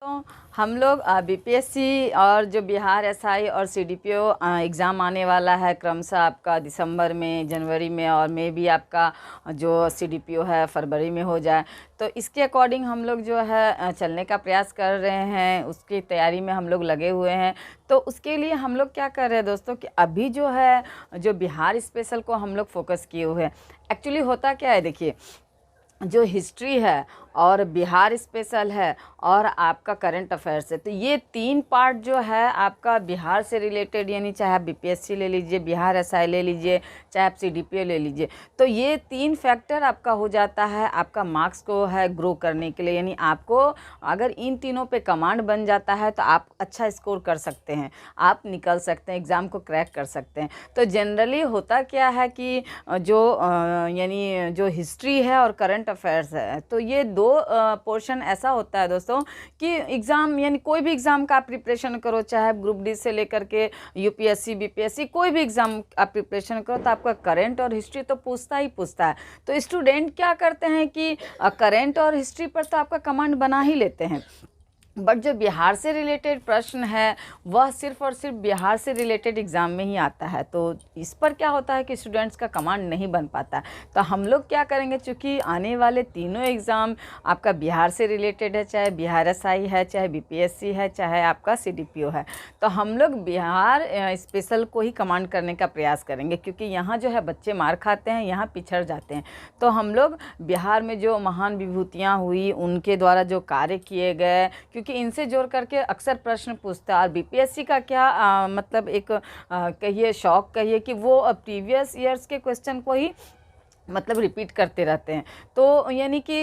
तो हम लोग बीपीएससी और जो बिहार एसआई और सीडीपीओ एग्ज़ाम आने वाला है क्रमशः आपका दिसंबर में, जनवरी में और मे भी आपका जो सीडीपीओ है फरवरी में हो जाए। तो इसके अकॉर्डिंग हम लोग जो है चलने का प्रयास कर रहे हैं, उसकी तैयारी में हम लोग लगे हुए हैं। तो उसके लिए हम लोग क्या कर रहे हैं दोस्तों कि अभी जो है जो बिहार स्पेशल को हम लोग फोकस किए हुए हैं। एक्चुअली होता क्या है, देखिए जो हिस्ट्री है और बिहार स्पेशल है और आपका करंट अफेयर्स है, तो ये तीन पार्ट जो है आपका बिहार से रिलेटेड, यानी चाहे आप बीपीएससी ले लीजिए, बिहार एसआई ले लीजिए, चाहे आप सीडीपीओ ले लीजिए, तो ये तीन फैक्टर आपका हो जाता है आपका मार्क्स को है ग्रो करने के लिए। यानी आपको अगर इन तीनों पे कमांड बन जाता है तो आप अच्छा स्कोर कर सकते हैं, आप निकल सकते हैं, एग्ज़ाम को क्रैक कर सकते हैं। तो जनरली होता क्या है कि जो यानी जो हिस्ट्री है और करंट अफेयर्स है, तो ये दो पोर्शन ऐसा होता है दोस्तों कि एग्ज़ाम यानी कोई भी एग्ज़ाम का आप प्रिपरेशन करो, चाहे ग्रुप डी से लेकर के यूपीएससी बीपीएससी कोई भी एग्ज़ाम आप प्रिपरेशन करो, तो आपका करंट और हिस्ट्री तो पूछता ही पूछता है। तो स्टूडेंट क्या करते हैं कि करंट और हिस्ट्री पर तो आपका कमांड बना ही लेते हैं, बट जो बिहार से रिलेटेड प्रश्न है वह सिर्फ़ और सिर्फ बिहार से रिलेटेड एग्ज़ाम में ही आता है। तो इस पर क्या होता है कि स्टूडेंट्स का कमांड नहीं बन पाता। तो हम लोग क्या करेंगे, चूँकि आने वाले तीनों एग्ज़ाम आपका बिहार से रिलेटेड है, चाहे बिहार एसआई है, चाहे बीपीएससी है, चाहे आपका सीडीपीओ है, तो हम लोग बिहार स्पेशल को ही कमांड करने का प्रयास करेंगे, क्योंकि यहाँ जो है बच्चे मार खाते हैं, यहाँ पिछड़ जाते हैं। तो हम लोग बिहार में जो महान विभूतियाँ हुई उनके द्वारा जो कार्य किए गए, कि इनसे जोड़ करके अक्सर प्रश्न पूछता है। और बीपीएससी का क्या मतलब एक कहिए शौक कहिए कि वो प्रीवियस ईयर्स के क्वेश्चन को ही मतलब रिपीट करते रहते हैं। तो यानी कि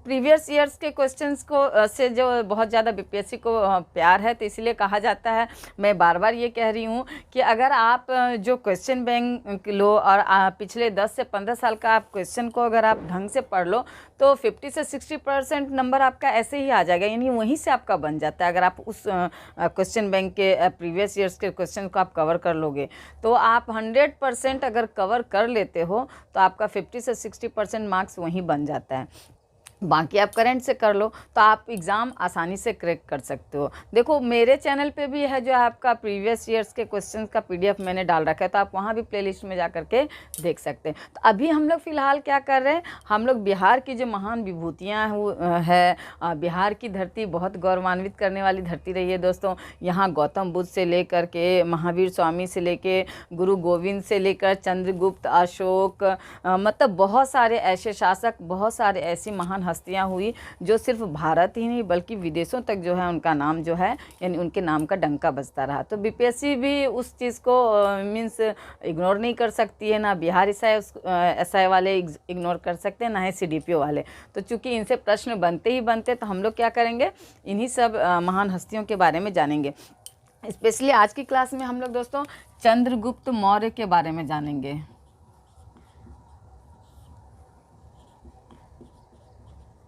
प्रीवियस ईयर्स के क्वेश्चंस को से जो बहुत ज़्यादा बीपीएससी को प्यार है, तो इसलिए कहा जाता है, मैं बार बार ये कह रही हूँ कि अगर आप जो क्वेश्चन बैंक लो और पिछले 10 से 15 साल का आप क्वेश्चन को अगर आप ढंग से पढ़ लो, तो 50 से 60% नंबर आपका ऐसे ही आ जाएगा, यानी वहीं से आपका बन जाता है। अगर आप उस क्वेश्चन बैंक के प्रीवियस ईयर्स के क्वेश्चन को आप कवर कर लोगे, तो आप 100% अगर कवर कर लेते हो तो आपका 50 से 60% मार्क्स वहीं बन जाता है। बाकी आप करंट से कर लो तो आप एग्ज़ाम आसानी से क्रैक कर सकते हो। देखो मेरे चैनल पे भी है जो आपका प्रीवियस ईयर्स के क्वेश्चंस का पीडीएफ मैंने डाल रखा है, तो आप वहाँ भी प्लेलिस्ट में जा कर के देख सकते हैं। तो अभी हम लोग फ़िलहाल क्या कर रहे हैं, हम लोग बिहार की जो महान विभूतियाँ है, बिहार की धरती बहुत गौरवान्वित करने वाली धरती रही है दोस्तों। यहाँ गौतम बुद्ध से लेकर के महावीर स्वामी से लेके गुरु गोविंद से लेकर चंद्रगुप्त, अशोक, मतलब बहुत सारे ऐसे शासक, बहुत सारे ऐसी महान हस्तियां हुई जो सिर्फ भारत ही नहीं बल्कि विदेशों तक जो है उनका नाम जो है, यानी उनके नाम का डंका बजता रहा। तो बीपीएससी भी उस चीज़ को मीन्स इग्नोर नहीं कर सकती है, ना बिहार एसआई वाले इग्नोर कर सकते हैं, ना ही सीडीपीओ वाले। तो चूँकि इनसे प्रश्न बनते ही बनते, तो हम लोग क्या करेंगे, इन्हीं सब महान हस्तियों के बारे में जानेंगे। स्पेशली आज की क्लास में हम लोग दोस्तों चंद्रगुप्त मौर्य के बारे में जानेंगे।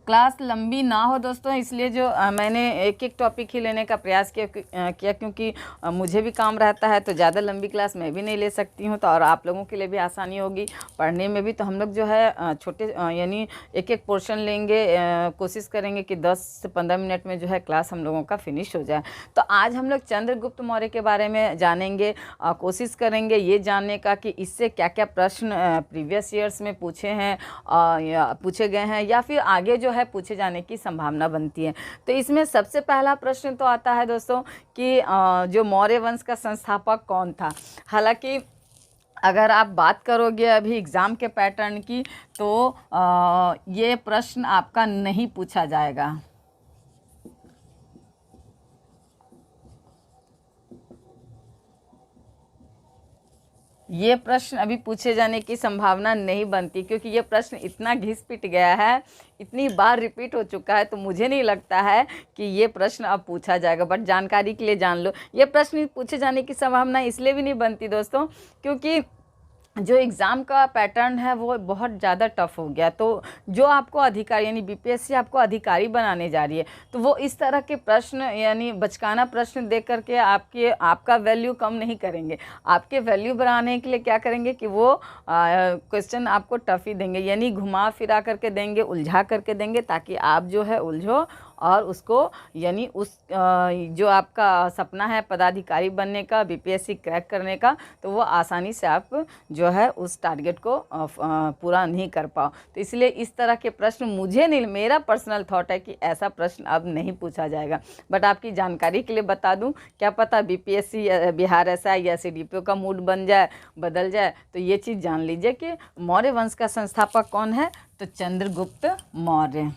क्लास लंबी ना हो दोस्तों, इसलिए जो मैंने एक एक टॉपिक ही लेने का प्रयास किया क्योंकि मुझे भी काम रहता है, तो ज़्यादा लंबी क्लास मैं भी नहीं ले सकती हूँ। तो और आप लोगों के लिए भी आसानी होगी पढ़ने में भी। तो हम लोग जो है छोटे यानी एक एक पोर्शन लेंगे, कोशिश करेंगे कि 10 से 15 मिनट में जो है क्लास हम लोगों का फिनिश हो जाए। तो आज हम लोग चंद्रगुप्त मौर्य के बारे में जानेंगे। कोशिश करेंगे ये जानने का कि इससे क्या क्या प्रश्न प्रीवियस ईयर्स में पूछे गए हैं या फिर आगे जो है पूछे जाने की संभावना बनती है। तो इसमें सबसे पहला प्रश्न तो आता है दोस्तों कि जो मौर्य वंश का संस्थापक कौन था। हालांकि अगर आप बात करोगे अभी एग्ज़ाम के पैटर्न की, तो ये प्रश्न आपका नहीं पूछा जाएगा। ये प्रश्न अभी पूछे जाने की संभावना नहीं बनती, क्योंकि ये प्रश्न इतना घिस पिट गया है, इतनी बार रिपीट हो चुका है, तो मुझे नहीं लगता है कि ये प्रश्न अब पूछा जाएगा। बट जानकारी के लिए जान लो, ये प्रश्न पूछे जाने की संभावना इसलिए भी नहीं बनती दोस्तों क्योंकि जो एग्ज़ाम का पैटर्न है वो बहुत ज़्यादा टफ हो गया। तो जो आपको अधिकारी यानी बीपीएससी आपको अधिकारी बनाने जा रही है, तो वो इस तरह के प्रश्न यानी बचकाना प्रश्न दे करके आपका वैल्यू कम नहीं करेंगे। आपके वैल्यू बढ़ाने के लिए क्या करेंगे कि वो क्वेश्चन आपको टफ ही देंगे, यानी घुमा फिरा करके देंगे, उलझा करके देंगे, ताकि आप जो है उलझो और उसको यानी उस जो आपका सपना है पदाधिकारी बनने का, बीपीएससी क्रैक करने का, तो वो आसानी से आप जो है उस टारगेट को पूरा नहीं कर पाओ। तो इसलिए इस तरह के प्रश्न मुझे नहीं, मेरा पर्सनल थॉट है कि ऐसा प्रश्न अब नहीं पूछा जाएगा। बट आपकी जानकारी के लिए बता दूं, क्या पता बीपीएससी या बिहार एसआई या सीडीपीओ का मूड बदल जाए। तो ये चीज़ जान लीजिए कि मौर्य वंश का संस्थापक कौन है, तो चंद्रगुप्त मौर्य।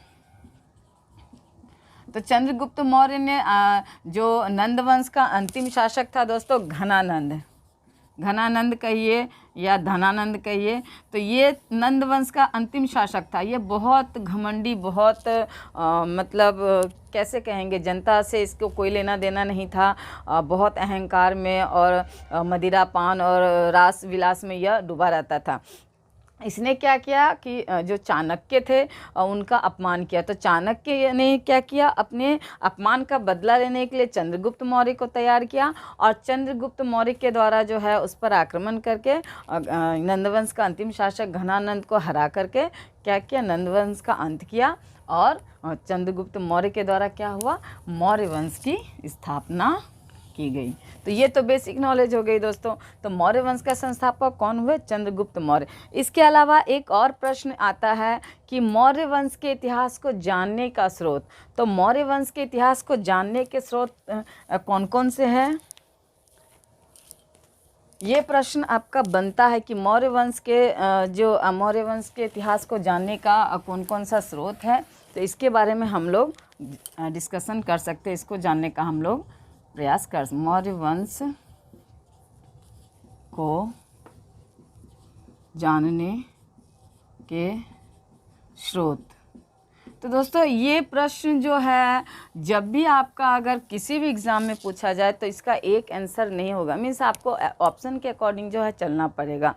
तो चंद्रगुप्त मौर्य ने जो नंद वंश का अंतिम शासक था दोस्तों, घनानंद कहिए या धनानंद कहिए, तो ये नंद वंश का अंतिम शासक था। ये बहुत घमंडी, बहुत मतलब कैसे कहेंगे, जनता से इसको कोई लेना देना नहीं था। बहुत अहंकार में और मदिरा पान और रास विलास में यह डूबा रहता था। इसने क्या किया कि जो चाणक्य थे उनका अपमान किया। तो चाणक्य ने क्या किया, अपने अपमान का बदला लेने के लिए चंद्रगुप्त मौर्य को तैयार किया और चंद्रगुप्त मौर्य के द्वारा जो है उस पर आक्रमण करके नंदवंश का अंतिम शासक घनानंद को हरा करके क्या किया, नंदवंश का अंत किया। और चंद्रगुप्त मौर्य के द्वारा क्या हुआ, मौर्य वंश की स्थापना की गई। तो ये तो बेसिक नॉलेज हो गई दोस्तों। तो मौर्य वंश का संस्थापक कौन हुए, चंद्रगुप्त मौर्य। इसके अलावा एक और प्रश्न आता है कि मौर्य वंश के इतिहास को जानने का स्रोत। तो मौर्य वंश के इतिहास को जानने के स्रोत कौन कौन से हैं, ये प्रश्न आपका बनता है कि मौर्य वंश के इतिहास को जानने का कौन कौन सा स्रोत है। तो इसके बारे में हम लोग डिस्कशन कर सकते हैं, इसको जानने का हम लोग प्रयास कर। मौर्य वंश को जानने के स्रोत। तो दोस्तों ये प्रश्न जो है जब भी आपका अगर किसी भी एग्ज़ाम में पूछा जाए तो इसका एक आंसर नहीं होगा, मीन्स आपको ऑप्शन के अकॉर्डिंग जो है चलना पड़ेगा।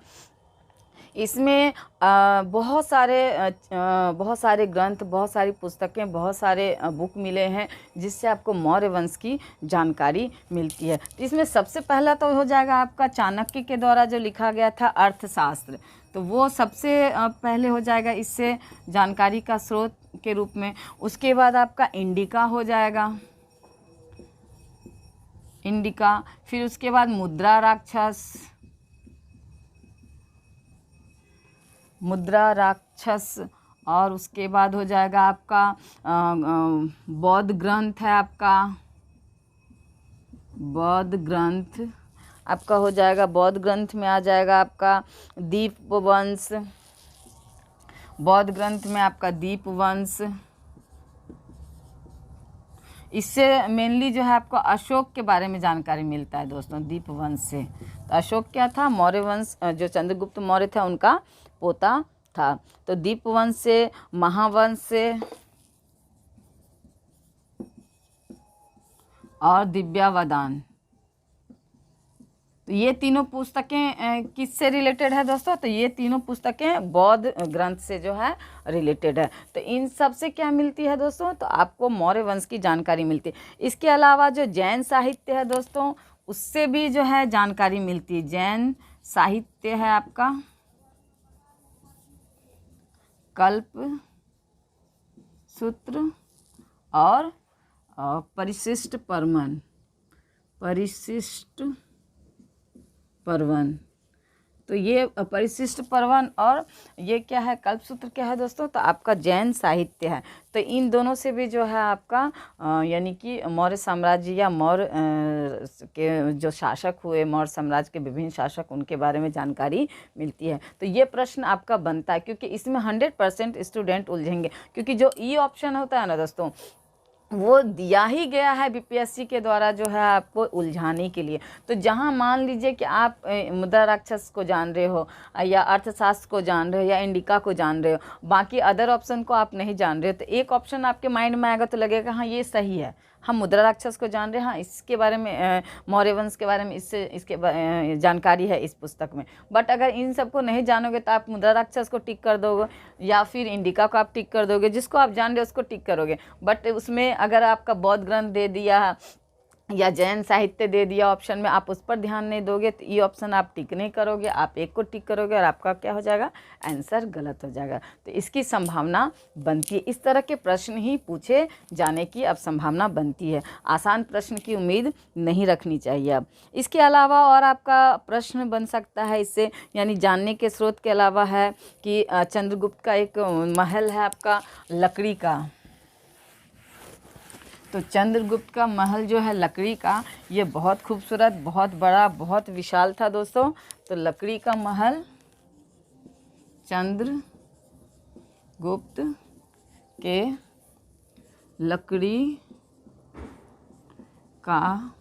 इसमें बहुत सारे ग्रंथ, बहुत सारी पुस्तकें, बहुत सारे बुक मिले हैं जिससे आपको मौर्य वंश की जानकारी मिलती है। तो इसमें सबसे पहला तो हो जाएगा आपका चाणक्य के द्वारा जो लिखा गया था अर्थशास्त्र, तो वो सबसे पहले हो जाएगा इससे जानकारी का स्रोत के रूप में। उसके बाद आपका इंडिका हो जाएगा, इंडिका। फिर उसके बाद मुद्रा राक्षस और उसके बाद हो जाएगा आपका बौद्ध ग्रंथ है, आपका बौद्ध ग्रंथ आपका हो जाएगा। बौद्ध ग्रंथ में आ जाएगा आपका दीपवंश, बौद्ध ग्रंथ में आपका दीपवंश। इससे मेनली जो है आपको अशोक के बारे में जानकारी मिलता है दोस्तों, दीपवंश से। तो अशोक क्या था, मौर्य वंश जो चंद्रगुप्त मौर्य था उनका पोता था। तो दीपवंश से, महावंश से और दिव्यावदान। तो ये तीनों पुस्तकें किससे रिलेटेड है दोस्तों, तो ये तीनों पुस्तकें बौद्ध ग्रंथ से जो है रिलेटेड है। तो इन सब से क्या मिलती है दोस्तों, तो आपको मौर्य वंश की जानकारी मिलती है। इसके अलावा जो जैन साहित्य है दोस्तों उससे भी जो है जानकारी मिलती है। जैन साहित्य है आपका कल्प सूत्र और परिशिष्ट पर्वन। तो ये परिशिष्ट पर्वन और ये क्या है, कल्पसूत्र क्या है दोस्तों, तो आपका जैन साहित्य है। तो इन दोनों से भी जो है आपका यानी कि मौर्य साम्राज्य या मौर्य के जो शासक हुए, मौर्य साम्राज्य के विभिन्न शासक, उनके बारे में जानकारी मिलती है। तो ये प्रश्न आपका बनता है क्योंकि इसमें 100% स्टूडेंट उलझेंगे, क्योंकि जो ई ऑप्शन होता है ना दोस्तों वो दिया ही गया है बीपीएससी के द्वारा जो है आपको उलझाने के लिए। तो जहां मान लीजिए कि आप मुद्रा राक्षस को जान रहे हो या अर्थशास्त्र को जान रहे हो या इंडिका को जान रहे हो, बाकी अदर ऑप्शन को आप नहीं जान रहे हो, तो एक ऑप्शन आपके माइंड में आएगा तो लगेगा हाँ ये सही है, हम मुद्रा राक्षस को जान रहे हैं, हाँ इसके बारे में मौर्य वंश के बारे में इसके जानकारी है इस पुस्तक में। बट अगर इन सबको नहीं जानोगे तो आप मुद्रा राक्षस को टिक कर दोगे या फिर इंडिका को आप टिक कर दोगे, जिसको आप जान रहे हो उसको टिक करोगे। बट उसमें अगर आपका बौद्ध ग्रंथ दे दिया या जैन साहित्य दे दिया ऑप्शन में, आप उस पर ध्यान नहीं दोगे तो ये ऑप्शन आप टिक नहीं करोगे, आप एक को टिक करोगे और आपका क्या हो जाएगा, आंसर गलत हो जाएगा। तो इसकी संभावना बनती है, इस तरह के प्रश्न ही पूछे जाने की अब संभावना बनती है। आसान प्रश्न की उम्मीद नहीं रखनी चाहिए। अब इसके अलावा और आपका प्रश्न बन सकता है इससे, यानी जानने के स्रोत के अलावा है कि चंद्रगुप्त का एक महल है आपका लकड़ी का। तो चंद्रगुप्त का महल जो है लकड़ी का, ये बहुत खूबसूरत, बहुत बड़ा, बहुत विशाल था दोस्तों। तो लकड़ी का महल चंद्रगुप्त के लकड़ी का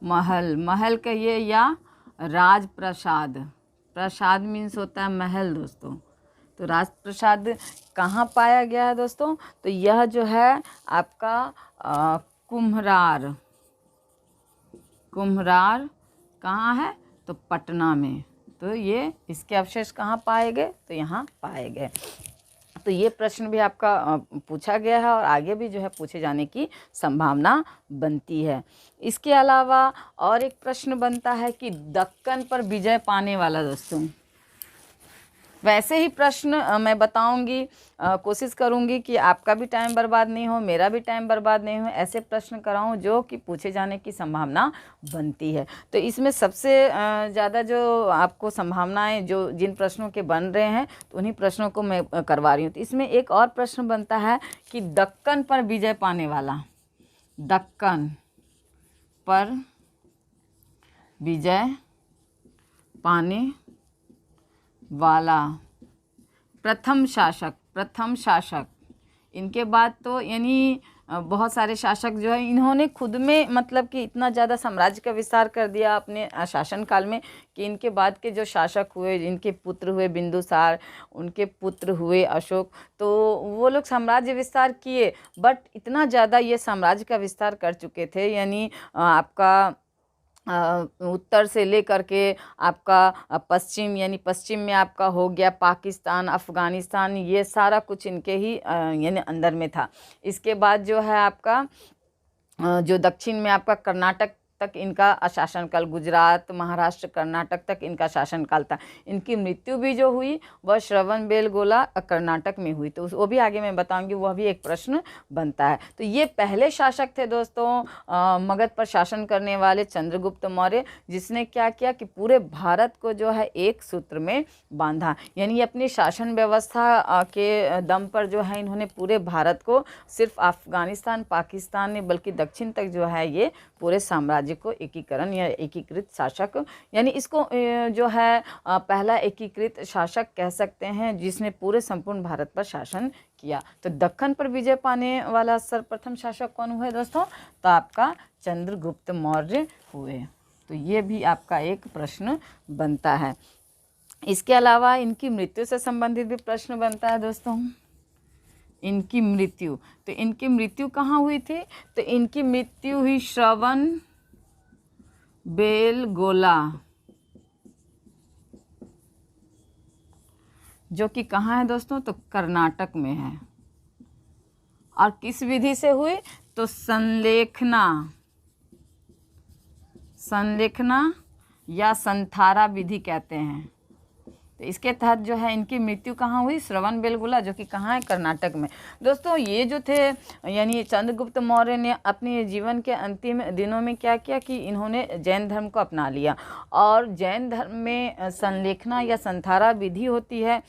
महल, महल कहिए या राजप्रसाद, प्रसाद मीन्स होता है महल दोस्तों। तो राजप्रसाद कहाँ पाया गया है दोस्तों, तो यह जो है आपका कुम्हरार, कुम्हरार कहाँ है, तो पटना में। तो ये इसके अवशेष कहाँ पाए गए, तो यहाँ पाए गए। तो ये प्रश्न भी आपका पूछा गया है और आगे भी जो है पूछे जाने की संभावना बनती है। इसके अलावा और एक प्रश्न बनता है कि दक्कन पर विजय पाने वाला दोस्तों, वैसे ही प्रश्न मैं बताऊंगी, कोशिश करूंगी कि आपका भी टाइम बर्बाद नहीं हो, मेरा भी टाइम बर्बाद नहीं हो, ऐसे प्रश्न कराऊं जो कि पूछे जाने की संभावना बनती है। तो इसमें सबसे ज़्यादा जो आपको संभावनाएं जो जिन प्रश्नों के बन रहे हैं, तो उन्हीं प्रश्नों को मैं करवा रही हूँ। तो इसमें एक और प्रश्न बनता है कि दक्कन पर विजय पाने वाला, दक्कन पर विजय पाने वाला प्रथम शासक, प्रथम शासक, इनके बाद तो यानी बहुत सारे शासक जो है इन्होंने खुद में मतलब कि इतना ज़्यादा साम्राज्य का विस्तार कर दिया अपने शासनकाल में कि इनके बाद के जो शासक हुए, इनके पुत्र हुए बिंदुसार, उनके पुत्र हुए अशोक, तो वो लोग साम्राज्य विस्तार किए, बट इतना ज़्यादा ये साम्राज्य का विस्तार कर चुके थे, यानी आपका उत्तर से लेकर के आपका पश्चिम, यानी पश्चिम में आपका हो गया पाकिस्तान, अफ़गानिस्तान, ये सारा कुछ इनके ही यानी अंदर में था। इसके बाद जो है आपका जो दक्षिण में आपका कर्नाटक तक इनका शासनकाल, गुजरात, महाराष्ट्र, कर्नाटक तक इनका शासनकाल था। इनकी मृत्यु भी जो हुई वह श्रवणबेलगोला कर्नाटक में हुई, तो वो भी आगे मैं बताऊंगी, वह भी एक प्रश्न बनता है। तो ये पहले शासक थे दोस्तों मगध पर शासन करने वाले चंद्रगुप्त मौर्य, जिसने क्या किया कि पूरे भारत को जो है एक सूत्र में बांधा, यानी अपनी शासन व्यवस्था के दम पर जो है इन्होंने पूरे भारत को, सिर्फ अफगानिस्तान पाकिस्तान नहीं बल्कि दक्षिण तक जो है ये पूरे साम्राज्य को एकीकरण या एकीकृत शासक, यानी इसको जो है पहला एकीकृत शासक कह सकते हैं जिसने पूरे संपूर्ण भारत पर शासन किया। तो दक्कन पर विजय पाने वाला सर्वप्रथम शासक कौन हुए दोस्तों, तो आपका चंद्रगुप्त मौर्य हुए। तो ये भी आपका एक प्रश्न बनता है। इसके अलावा इनकी मृत्यु से संबंधित भी प्रश्न बनता है दोस्तों, इनकी मृत्यु, तो इनकी मृत्यु कहाँ हुई थी, तो इनकी मृत्यु हुई श्रवणबेलगोला, जो कि कहाँ है दोस्तों, तो कर्नाटक में है। और किस विधि से हुई, तो संलेखना, संलेखना या संथारा विधि कहते हैं। तो इसके तहत जो है इनकी मृत्यु कहाँ हुई, श्रवणबेलगोला, जो कि कहाँ है, कर्नाटक में। दोस्तों ये जो थे यानी चंद्रगुप्त मौर्य ने अपने जीवन के अंतिम दिनों में क्या किया कि इन्होंने जैन धर्म को अपना लिया, और जैन धर्म में संलेखना या संथारा विधि होती है,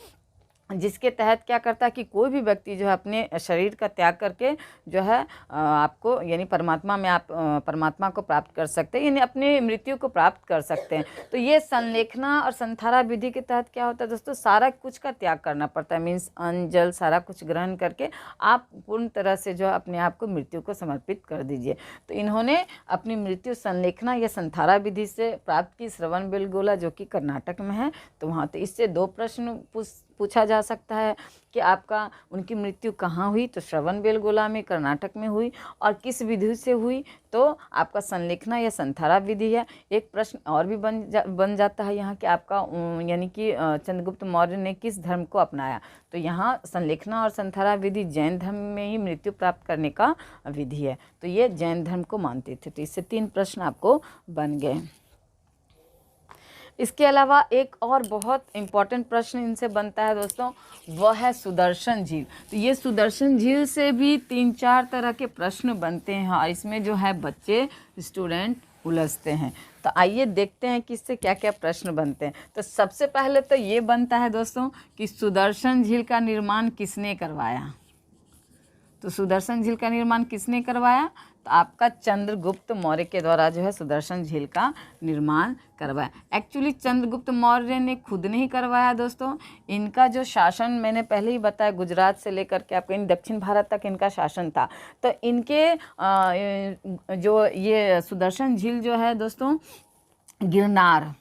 जिसके तहत क्या करता है कि कोई भी व्यक्ति जो है अपने शरीर का त्याग करके जो है आपको यानी परमात्मा में आप परमात्मा को प्राप्त कर सकते हैं, यानी अपनी मृत्यु को प्राप्त कर सकते हैं। तो ये संलेखना और संथारा विधि के तहत क्या होता है दोस्तों, सारा कुछ का त्याग करना पड़ता है, मीन्स अन्न जल सारा कुछ ग्रहण करके आप पूर्ण तरह से जो है अपने आप को मृत्यु को समर्पित कर दीजिए। तो इन्होंने अपनी मृत्यु संलेखना या संथारा विधि से प्राप्त की, श्रवणबेलगोला जो कि कर्नाटक में है। तो वहाँ तो इससे दो प्रश्न पूछा जा सकता है कि आपका उनकी मृत्यु कहाँ हुई, तो श्रवणबेलगोला में कर्नाटक में हुई। और किस विधि से हुई, तो आपका संलेखना या संथारा विधि है। एक प्रश्न और भी बन जाता है यहाँ कि आपका यानी कि चंद्रगुप्त मौर्य ने किस धर्म को अपनाया, तो यहाँ संलेखना और संथारा विधि जैन धर्म में ही मृत्यु प्राप्त करने का विधि है, तो ये जैन धर्म को मानते थे। तो इससे 3 प्रश्न आपको बन गए। इसके अलावा एक और बहुत इम्पॉर्टेंट प्रश्न इनसे बनता है दोस्तों, वह है सुदर्शन झील। तो ये सुदर्शन झील से भी 3-4 तरह के प्रश्न बनते हैं और इसमें जो है बच्चे स्टूडेंट उलझते हैं। तो आइए देखते हैं कि इससे क्या क्या प्रश्न बनते हैं। तो सबसे पहले तो ये बनता है दोस्तों कि सुदर्शन झील का निर्माण किसने करवाया। तो सुदर्शन झील का निर्माण किसने करवाया, तो आपका चंद्रगुप्त मौर्य के द्वारा जो है सुदर्शन झील का निर्माण करवाया। एक्चुअली चंद्रगुप्त मौर्य ने खुद नहीं करवाया दोस्तों, इनका जो शासन मैंने पहले ही बताया, गुजरात से लेकर के आपके दक्षिण भारत तक इनका शासन था। तो इनके जो ये सुदर्शन झील जो है दोस्तों, गिरनार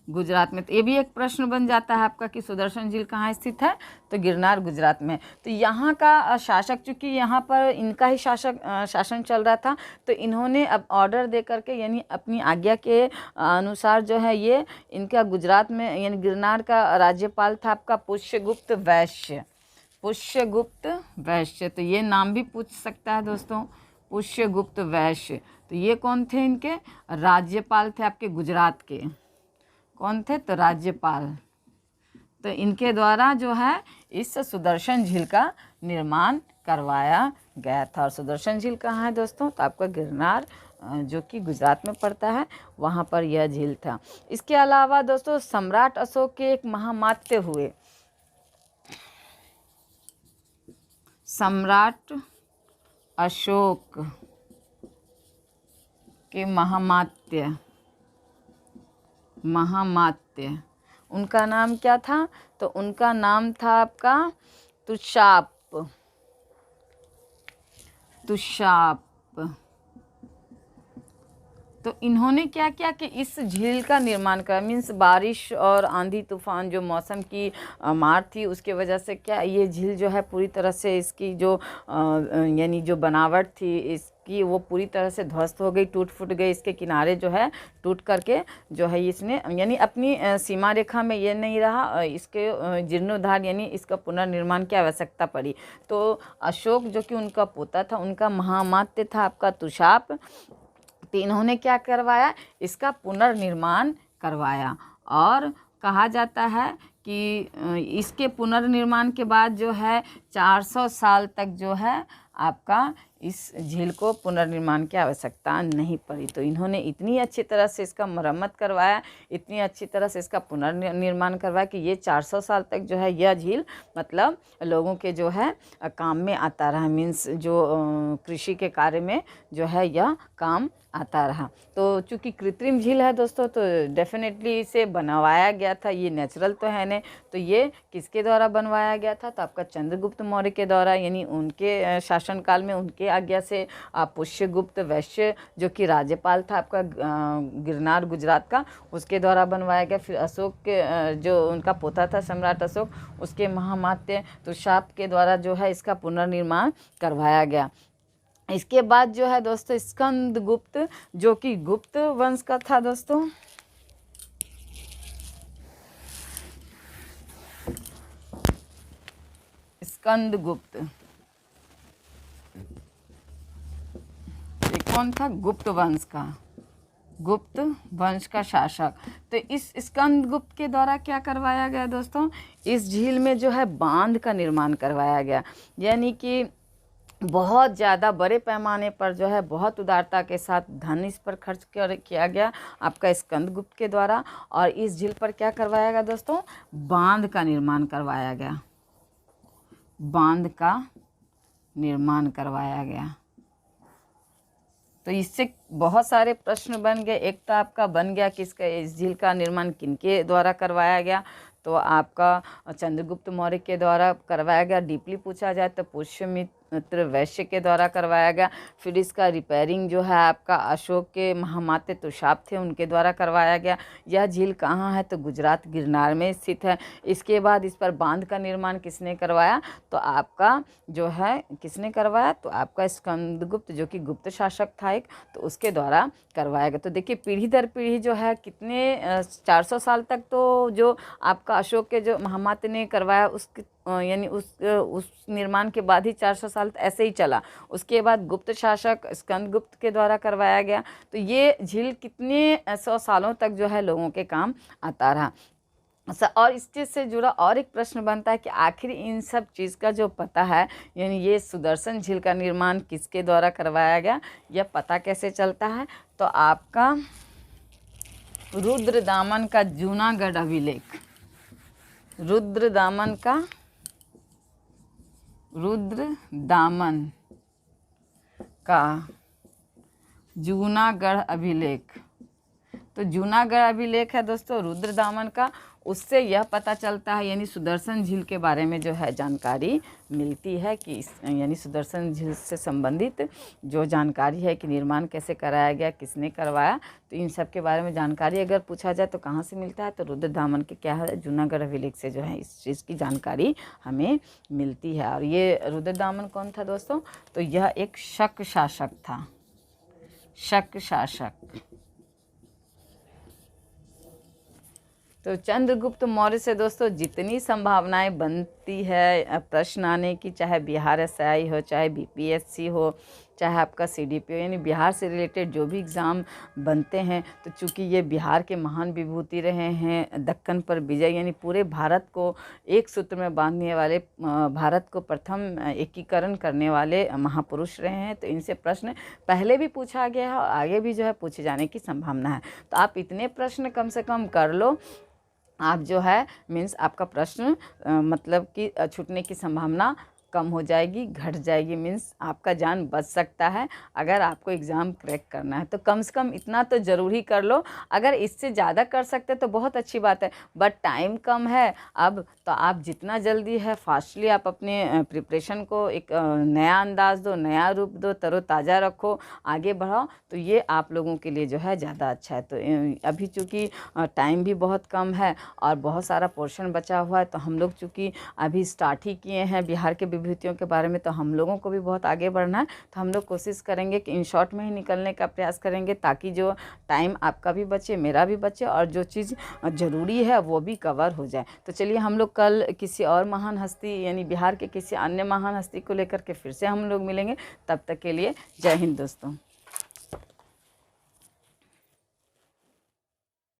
गुजरात में। तो ये भी एक प्रश्न बन जाता है आपका कि सुदर्शन झील कहाँ स्थित है, तो गिरनार गुजरात में। तो यहाँ का शासक, चूँकि यहाँ पर इनका ही शासन चल रहा था, तो इन्होंने अब ऑर्डर दे करके यानी अपनी आज्ञा के अनुसार जो है ये इनका गुजरात में यानी गिरनार का राज्यपाल था आपका पुष्यगुप्त वैश्य। तो ये नाम भी पूछ सकता है दोस्तों, पुष्यगुप्त वैश्य। तो ये कौन थे, इनके राज्यपाल थे आपके गुजरात के। कौन थे, तो राज्यपाल। तो इनके द्वारा जो है इस सुदर्शन झील का निर्माण करवाया गया था। और सुदर्शन झील कहाँ है दोस्तों, तो आपका गिरनार जो कि गुजरात में पड़ता है, वहाँ पर यह झील था। इसके अलावा दोस्तों सम्राट अशोक के एक महामात्य हुए, सम्राट अशोक के महामात्य उनका नाम क्या था, तो उनका नाम था आपका तुषाप। तो इन्होंने क्या किया कि इस झील का निर्माण करा, मीन्स बारिश और आंधी तूफान जो मौसम की मार थी उसके वजह से क्या ये झील जो है पूरी तरह से इसकी जो यानी जो बनावट थी इसकी वो पूरी तरह से ध्वस्त हो गई, टूट फूट गई। इसके किनारे जो है टूट करके जो है इसने यानी अपनी सीमा रेखा में ये नहीं रहा, इसके जीर्णोद्धार यानी इसका पुनर्निर्माण की आवश्यकता पड़ी। तो अशोक जो कि उनका पोता था, उनका महामात्य था आपका तुषाप। तो इन्होंने क्या करवाया, इसका पुनर्निर्माण करवाया। और कहा जाता है कि इसके पुनर्निर्माण के बाद जो है 400 साल तक जो है आपका इस झील को पुनर्निर्माण की आवश्यकता नहीं पड़ी। तो इन्होंने इतनी अच्छी तरह से इसका मरम्मत करवाया, इतनी अच्छी तरह से इसका पुनर्निर्माण करवाया कि ये 400 साल तक जो है यह झील मतलब लोगों के जो है काम में आता रहा। मीन्स जो कृषि के कार्य में जो है यह काम आता रहा। तो चूँकि कृत्रिम झील है दोस्तों, तो डेफिनेटली इसे बनवाया गया था, ये नेचुरल तो है नहीं। तो ये किसके द्वारा बनवाया गया था, तो आपका चंद्रगुप्त मौर्य के द्वारा, यानी उनके शासनकाल में उनके आज्ञा से पुष्यगुप्त वैश्य जो कि राज्यपाल था आपका गिरनार गुजरात का, उसके द्वारा बनवाया गया। फिर अशोक के जो उनका पोता था सम्राट अशोक, उसके महामात्य तुषाप के द्वारा जो है इसका पुनर्निर्माण करवाया गया। इसके बाद जो है दोस्तों स्कंदगुप्त जो कि गुप्त वंश का था दोस्तों। स्कंदगुप्त कौन था, गुप्त वंश का शासक। तो इस स्कंदगुप्त के द्वारा क्या करवाया गया दोस्तों, इस झील में जो है बांध का निर्माण करवाया गया। यानी कि बहुत ज़्यादा बड़े पैमाने पर जो है बहुत उदारता के साथ धन इस पर खर्च किया गया आपका स्कंदगुप्त के द्वारा। और इस झील पर क्या करवाया गया दोस्तों, बांध का निर्माण करवाया गया। तो इससे बहुत सारे प्रश्न बन गए। एक तो आपका बन गया कि इस झील का निर्माण किनके द्वारा करवाया गया, तो आपका चंद्रगुप्त मौर्य के द्वारा करवाया गया। डीपली पूछा जाए तो विश्वामित्र वैश्य के द्वारा करवाया गया। फिर इसका रिपेयरिंग जो है आपका अशोक के महामाते तुषाप थे उनके द्वारा करवाया गया। यह झील कहाँ है? तो गुजरात गिरनार में स्थित है। इसके बाद इस पर बांध का निर्माण किसने करवाया? तो आपका जो है किसने करवाया? तो आपका स्कंदगुप्त, जो कि गुप्त शासक था एक, तो उसके द्वारा करवाया गया। तो देखिए पीढ़ी दर पीढ़ी जो है कितने 400 साल तक तो जो आपका अशोक के जो महामाते ने करवाया उसके यानी उस निर्माण के बाद ही 400 साल ऐसे ही चला। उसके बाद गुप्त शासक स्कंदगुप्त के द्वारा करवाया गया। तो ये झील कितने 100 सालों तक जो है लोगों के काम आता रहा। और इस चीज़ से जुड़ा और एक प्रश्न बनता है कि आखिर इन सब चीज़ का जो पता है, यानी ये सुदर्शन झील का निर्माण किसके द्वारा करवाया गया, यह पता कैसे चलता है? तो आपका रुद्रदामन का जूनागढ़ अभिलेख, रुद्रदामन का जूनागढ़ अभिलेख। तो जूनागढ़ अभिलेख है दोस्तों रुद्रदामन का, उससे यह पता चलता है यानी सुदर्शन झील के बारे में जो है जानकारी मिलती है कि यानी सुदर्शन झील से संबंधित जो जानकारी है कि निर्माण कैसे कराया गया, किसने करवाया, तो इन सब के बारे में जानकारी अगर पूछा जाए तो कहाँ से मिलता है? तो रुद्रदामन के क्या है जूनागढ़ अभिलेख से जो है इस चीज़ की जानकारी हमें मिलती है। और ये रुद्रदामन कौन था दोस्तों? तो यह एक शक शासक था, शक शासक। तो चंद्रगुप्त मौर्य से दोस्तों जितनी संभावनाएं बनती है प्रश्न आने की, चाहे बिहार एसआई हो, चाहे बीपीएससी हो, चाहे आपका सीडीपी हो, यानी बिहार से रिलेटेड जो भी एग्ज़ाम बनते हैं, तो चूँकि ये बिहार के महान विभूति रहे हैं, दक्कन पर विजय यानी पूरे भारत को एक सूत्र में बांधने वाले, भारत को प्रथम एकीकरण करने वाले महापुरुष रहे हैं, तो इनसे प्रश्न पहले भी पूछा गया है और आगे भी जो है पूछे जाने की संभावना है। तो आप इतने प्रश्न कम से कम कर लो, आप जो है मीन्स आपका प्रश्न मतलब कि छूटने की संभावना कम हो जाएगी, घट जाएगी, मीन्स आपका जान बच सकता है अगर आपको एग्ज़ाम क्रैक करना है। तो कम से कम इतना तो ज़रूर ही कर लो। अगर इससे ज़्यादा कर सकते तो बहुत अच्छी बात है, बट टाइम कम है अब, तो आप जितना जल्दी है फास्टली आप अपने प्रिपरेशन को एक नया अंदाज दो, नया रूप दो, तरोताज़ा रखो, आगे बढ़ाओ, तो ये आप लोगों के लिए जो है ज़्यादा अच्छा है। तो अभी चूँकि टाइम भी बहुत कम है और बहुत सारा पोर्शन बचा हुआ है, तो हम लोग चूँकि अभी स्टार्ट ही किए हैं बिहार के विभूतियों के बारे में, तो हम लोगों को भी बहुत आगे बढ़ना है। तो हम लोग कोशिश करेंगे कि इन शॉर्ट में ही निकलने का प्रयास करेंगे, ताकि जो टाइम आपका भी बचे, मेरा भी बचे, और जो चीज़ ज़रूरी है वो भी कवर हो जाए। तो चलिए हम लोग कल किसी और महान हस्ती यानी बिहार के किसी अन्य महान हस्ती को लेकर के फिर से हम लोग मिलेंगे। तब तक के लिए जय हिंद दोस्तों।